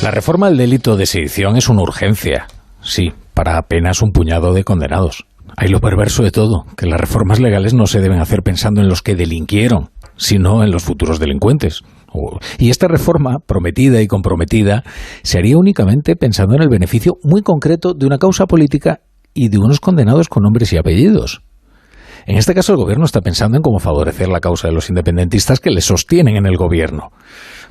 La reforma del delito de sedición es una urgencia, sí, para apenas un puñado de condenados. Hay lo perverso de todo, que las reformas legales no se deben hacer pensando en los que delinquieron, sino en los futuros delincuentes. Y esta reforma, prometida y comprometida, se haría únicamente pensando en el beneficio muy concreto de una causa política y de unos condenados con nombres y apellidos. En este caso, el gobierno está pensando en cómo favorecer la causa de los independentistas que le sostienen en el gobierno,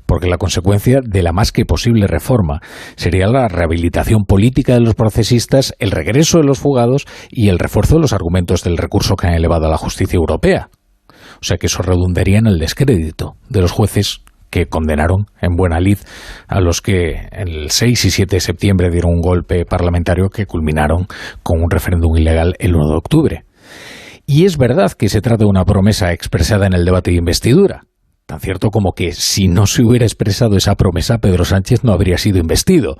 porque la consecuencia de la más que posible reforma sería la rehabilitación política de los procesistas, el regreso de los fugados y el refuerzo de los argumentos del recurso que han elevado a la justicia europea. O sea que eso redundaría en el descrédito de los jueces que condenaron en buena lid a los que el 6 y 7 de septiembre dieron un golpe parlamentario que culminaron con un referéndum ilegal el 1 de octubre. Y es verdad que se trata de una promesa expresada en el debate de investidura. Tan cierto como que si no se hubiera expresado esa promesa, Pedro Sánchez no habría sido investido.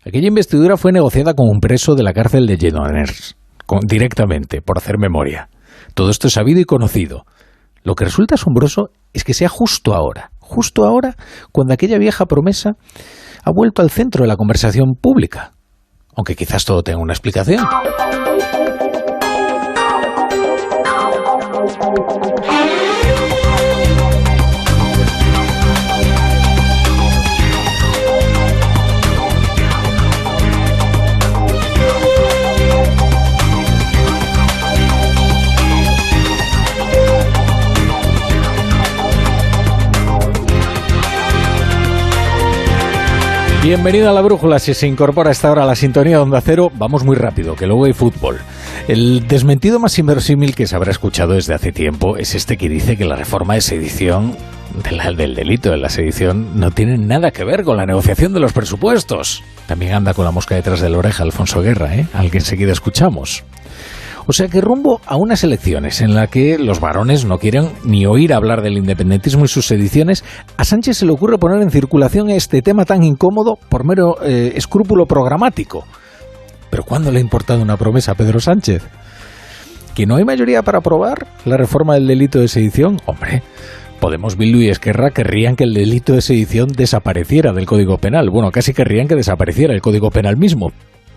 Aquella investidura fue negociada con un preso de la cárcel de Lledoners, directamente, por hacer memoria. Todo esto es sabido y conocido. Lo que resulta asombroso es que sea justo ahora, cuando aquella vieja promesa ha vuelto al centro de la conversación pública. Aunque quizás todo tenga una explicación. Bienvenido a La Brújula. Si se incorpora a esta hora a la sintonía de Onda Cero, vamos muy rápido, que luego hay fútbol. El desmentido más inverosímil que se habrá escuchado desde hace tiempo es este que dice que la reforma de sedición, del delito de la sedición, no tiene nada que ver con la negociación de los presupuestos. También anda con la mosca detrás de la oreja Alfonso Guerra, al que enseguida escuchamos. O sea que rumbo a unas elecciones en las que los varones no quieren ni oír hablar del independentismo y sus sediciones, a Sánchez se le ocurre poner en circulación este tema tan incómodo por mero escrúpulo programático. ¿Pero cuándo le ha importado una promesa a Pedro Sánchez? ¿Que no hay mayoría para aprobar la reforma del delito de sedición? Hombre, Podemos, Bildu y Esquerra querrían que el delito de sedición desapareciera del Código Penal. Bueno, casi querrían que desapareciera el Código Penal mismo.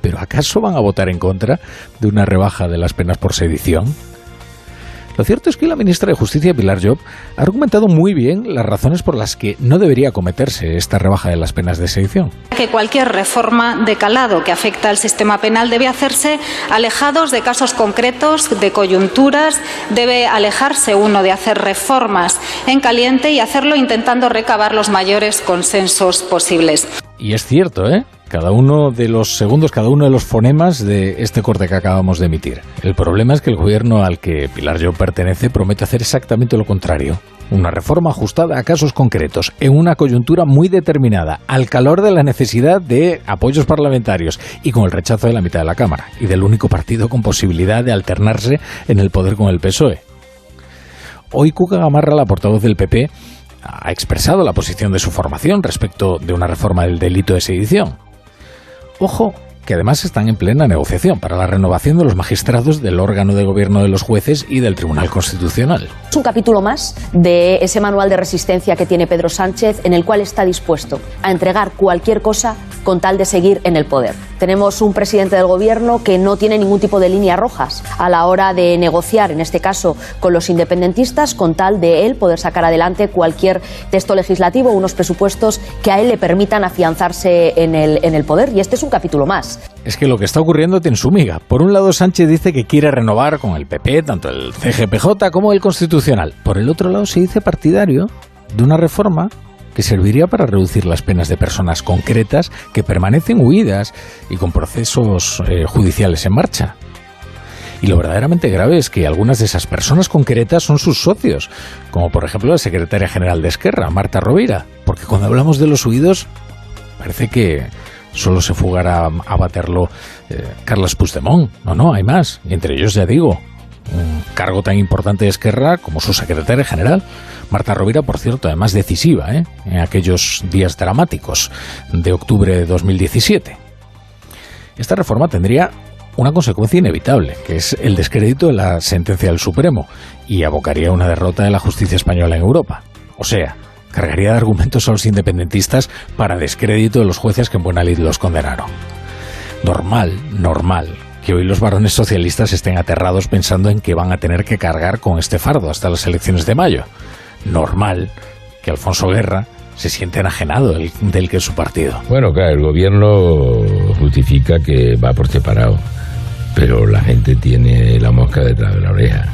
¿Pero acaso van a votar en contra de una rebaja de las penas por sedición? Lo cierto es que la ministra de Justicia, Pilar Llop, ha argumentado muy bien las razones por las que no debería acometerse esta rebaja de las penas de sedición. Que cualquier reforma de calado que afecta al sistema penal debe hacerse alejados de casos concretos, de coyunturas, debe alejarse uno de hacer reformas en caliente y hacerlo intentando recabar los mayores consensos posibles. Y es cierto, cada uno de los segundos, cada uno de los fonemas de este corte que acabamos de emitir. El problema es que el gobierno al que Pilar Llop pertenece promete hacer exactamente lo contrario. Una reforma ajustada a casos concretos, en una coyuntura muy determinada, al calor de la necesidad de apoyos parlamentarios y con el rechazo de la mitad de la Cámara y del único partido con posibilidad de alternarse en el poder con el PSOE. Hoy Cuca Gamarra, la portavoz del PP, ha expresado la posición de su formación respecto de una reforma del delito de sedición. Ojo, que además están en plena negociación para la renovación de los magistrados del órgano de gobierno de los jueces y del Tribunal Constitucional. Es un capítulo más de ese manual de resistencia que tiene Pedro Sánchez, en el cual está dispuesto a entregar cualquier cosa con tal de seguir en el poder. Tenemos un presidente del gobierno que no tiene ningún tipo de líneas rojas a la hora de negociar, en este caso con los independentistas, con tal de él poder sacar adelante cualquier texto legislativo, unos presupuestos que a él le permitan afianzarse en el poder. Y este es un capítulo más. Es que lo que está ocurriendo tiene su miga. Por un lado, Sánchez dice que quiere renovar con el PP tanto el CGPJ como el Constitucional. Por el otro lado, se dice partidario de una reforma que serviría para reducir las penas de personas concretas que permanecen huidas y con procesos judiciales en marcha. Y lo verdaderamente grave es que algunas de esas personas concretas son sus socios, como por ejemplo la secretaria general de Esquerra, Marta Rovira, porque cuando hablamos de los huidos parece que solo se fugará a Waterloo Carles Puigdemont. No, hay más. Y entre ellos, ya digo, un cargo tan importante de Esquerra como su secretaria general. Marta Rovira, por cierto, además decisiva en aquellos días dramáticos de octubre de 2017. Esta reforma tendría una consecuencia inevitable, que es el descrédito de la sentencia del Supremo, y abocaría a una derrota de la justicia española en Europa. O sea, cargaría de argumentos a los independentistas para descrédito de los jueces que en buena lid los condenaron. Normal que hoy los varones socialistas estén aterrados pensando en que van a tener que cargar con este fardo hasta las elecciones de mayo. Normal que Alfonso Guerra se siente enajenado del que es su partido. Bueno, claro, el gobierno justifica que va por separado, pero la gente tiene la mosca detrás de la oreja.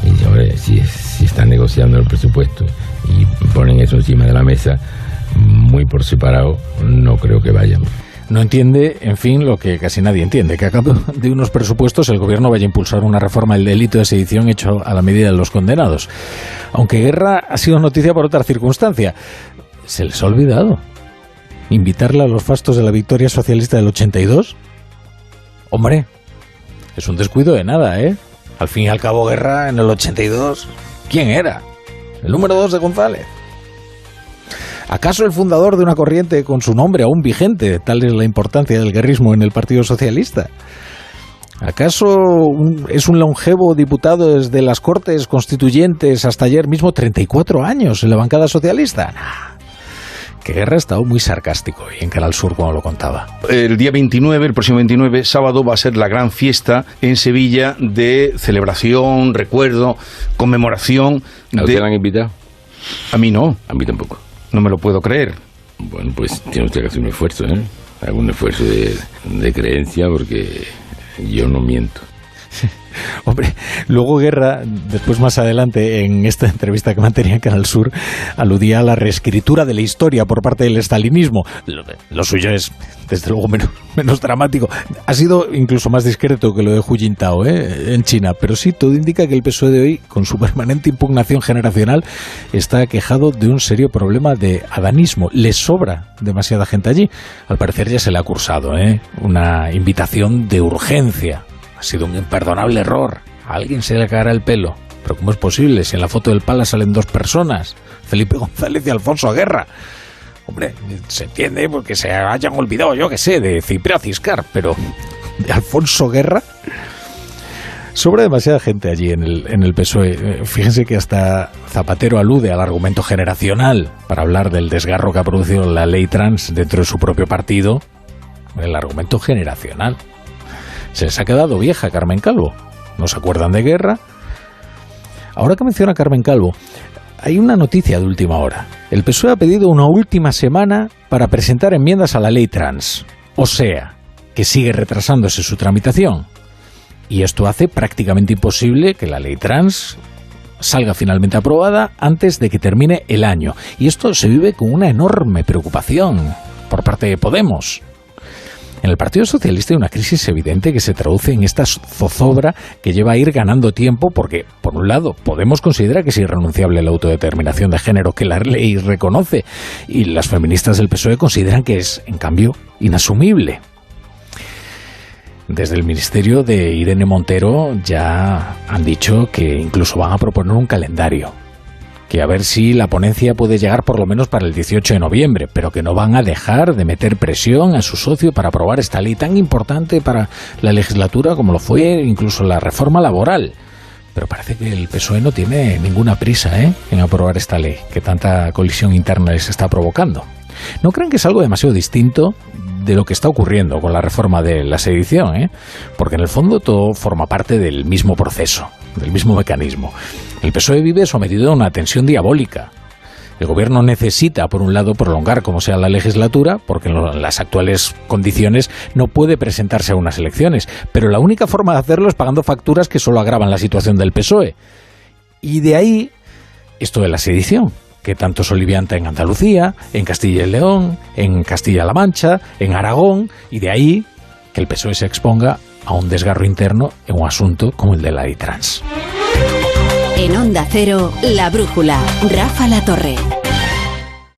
Y dice, hombre, si están negociando el presupuesto y ponen eso encima de la mesa, muy por separado, no creo que vayan. No entiende, en fin, lo que casi nadie entiende, que a cambio de unos presupuestos el gobierno vaya a impulsar una reforma del delito de sedición hecho a la medida de los condenados. Aunque Guerra ha sido noticia por otra circunstancia. ¿Se les ha olvidado invitarle a los fastos de la victoria socialista del 82? Hombre, es un descuido de nada, ¿eh? Al fin y al cabo, Guerra en el 82, ¿quién era? El número 2 de González. ¿Acaso el fundador de una corriente con su nombre aún vigente? Tal es la importancia del guerrismo en el Partido Socialista. ¿Acaso es un longevo diputado desde las Cortes Constituyentes hasta ayer mismo 34 años en la bancada socialista? Nah. Que Guerra ha estado muy sarcástico y en Canal Sur cuando lo contaba. El día 29, el próximo 29, sábado, va a ser la gran fiesta en Sevilla de celebración, recuerdo, conmemoración. ¿A usted le han invitado? A mí no. A mí tampoco. No me lo puedo creer. Bueno, pues tiene usted que hacer un esfuerzo, ¿eh? Algún esfuerzo de creencia, porque yo no miento. Hombre, luego Guerra, después más adelante, en esta entrevista que mantenía en Canal Sur, aludía a la reescritura de la historia por parte del estalinismo. Lo suyo es, desde luego, menos dramático. Ha sido incluso más discreto que lo de Hu Jintao, en China, pero sí, todo indica que el PSOE de hoy, con su permanente impugnación generacional, está aquejado de un serio problema de adanismo. Le sobra demasiada gente allí. Al parecer ya se le ha cursado, una invitación de urgencia. Ha sido un imperdonable error. A alguien se le caerá el pelo. Pero ¿cómo es posible si en la foto del Pala salen dos personas? Felipe González y Alfonso Guerra. Hombre, se entiende porque se hayan olvidado, yo qué sé, de Cipriano Ciscar, pero de Alfonso Guerra. Sobra demasiada gente allí en el PSOE. Fíjense que hasta Zapatero alude al argumento generacional para hablar del desgarro que ha producido la ley trans dentro de su propio partido. El argumento generacional. Se les ha quedado vieja Carmen Calvo. ¿No se acuerdan de Guerra? Ahora que menciona Carmen Calvo, hay una noticia de última hora. El PSOE ha pedido una última semana para presentar enmiendas a la ley trans. O sea, que sigue retrasándose su tramitación. Y esto hace prácticamente imposible que la ley trans salga finalmente aprobada antes de que termine el año. Y esto se vive con una enorme preocupación por parte de Podemos. En el Partido Socialista hay una crisis evidente que se traduce en esta zozobra que lleva a ir ganando tiempo porque, por un lado, Podemos considera que es irrenunciable la autodeterminación de género que la ley reconoce y las feministas del PSOE consideran que es, en cambio, inasumible. Desde el Ministerio de Irene Montero ya han dicho que incluso van a proponer un calendario. Que a ver si la ponencia puede llegar por lo menos para el 18 de noviembre, pero que no van a dejar de meter presión a su socio para aprobar esta ley tan importante para la legislatura como lo fue incluso la reforma laboral. Pero parece que el PSOE no tiene ninguna prisa en aprobar esta ley, que tanta colisión interna les está provocando. ¿No creen que es algo demasiado distinto de lo que está ocurriendo con la reforma de la sedición? Porque en el fondo todo forma parte del mismo proceso, del mismo mecanismo. El PSOE vive sometido a una tensión diabólica. El gobierno necesita, por un lado, prolongar como sea la legislatura, porque en las actuales condiciones no puede presentarse a unas elecciones. Pero la única forma de hacerlo es pagando facturas que solo agravan la situación del PSOE. Y de ahí esto de la sedición, que tanto solivianta en Andalucía, en Castilla y León, en Castilla-La Mancha, en Aragón, y de ahí que el PSOE se exponga a un desgarro interno en un asunto como el de la ley trans. En Onda Cero, La Brújula, Rafa La Torre.